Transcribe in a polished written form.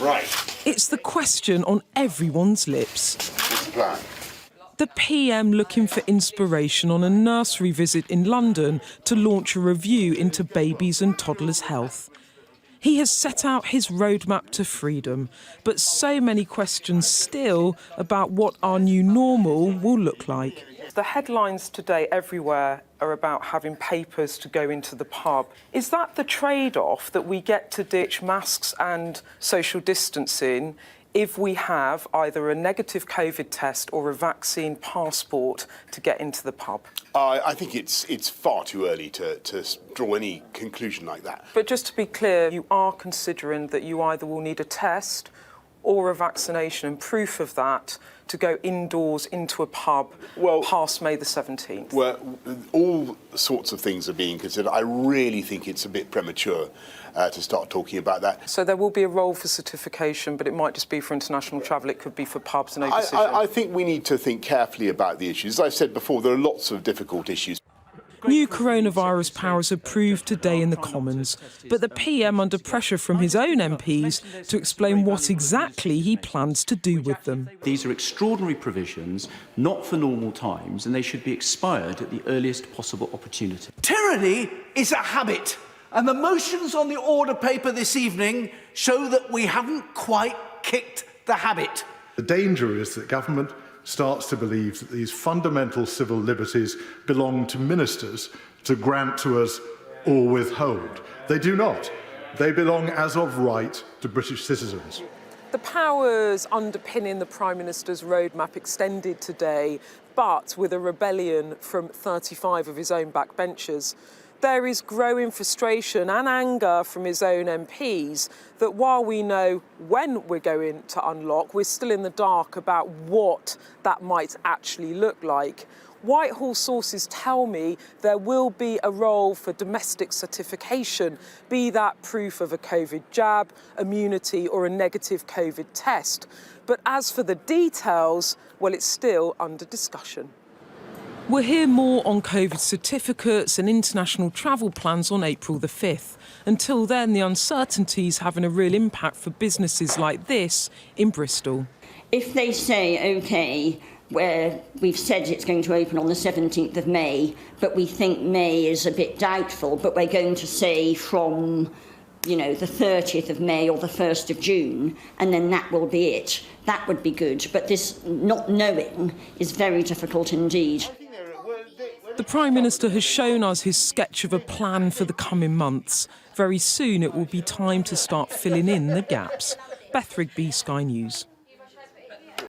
Right. It's the question on everyone's lips. What's the plan? The PM looking for inspiration on a nursery visit in London to launch a review into babies and toddlers' health. He has set out his roadmap to freedom, but so many questions still about what our new normal will look like. The headlines today everywhere are about having papers to go into the pub. Is that the trade-off, that we get to ditch masks and social distancing if we have either a negative COVID test or a vaccine passport to get into the pub? I think it's far too early to draw any conclusion like that. But just to be clear, you are considering that you either will need a test or a vaccination and proof of that to go indoors into a pub past May the 17th? Well, all sorts of things are being considered. I really think it's a bit premature to start talking about that. So there will be a role for certification, but it might just be for international travel. It could be for pubs. No decision. I think we need to think carefully about the issues. As I've said before, there are lots of difficult issues. New coronavirus powers approved today in the Commons, but the PM under pressure from his own MPs to explain what exactly he plans to do with them. These are extraordinary provisions, not for normal times, and they should be expired at the earliest possible opportunity. Tyranny is a habit, and the motions on the order paper this evening show that we haven't quite kicked the habit. The danger is that government starts to believe that these fundamental civil liberties belong to ministers to grant to us or withhold. They do not. They belong as of right to British citizens. The powers underpinning the Prime Minister's roadmap extended today, but with a rebellion from 35 of his own backbenchers. There is growing frustration and anger from his own MPs that while we know when we're going to unlock, we're still in the dark about what that might actually look like. Whitehall sources tell me there will be a role for domestic certification, be that proof of a COVID jab, immunity or a negative COVID test. But as for the details, well, it's still under discussion. We'll hear more on COVID certificates and international travel plans on April the 5th. Until then, the uncertainty's having a real impact for businesses like this in Bristol. If they say, OK, where we've said it's going to open on the 17th of May, but we think May is a bit doubtful, but we're going to say from, the 30th of May or the 1st of June, and then that will be it. That would be good, but this not knowing is very difficult indeed. The Prime Minister has shown us his sketch of a plan for the coming months. Very soon it will be time to start filling in the gaps. Beth Rigby, Sky News.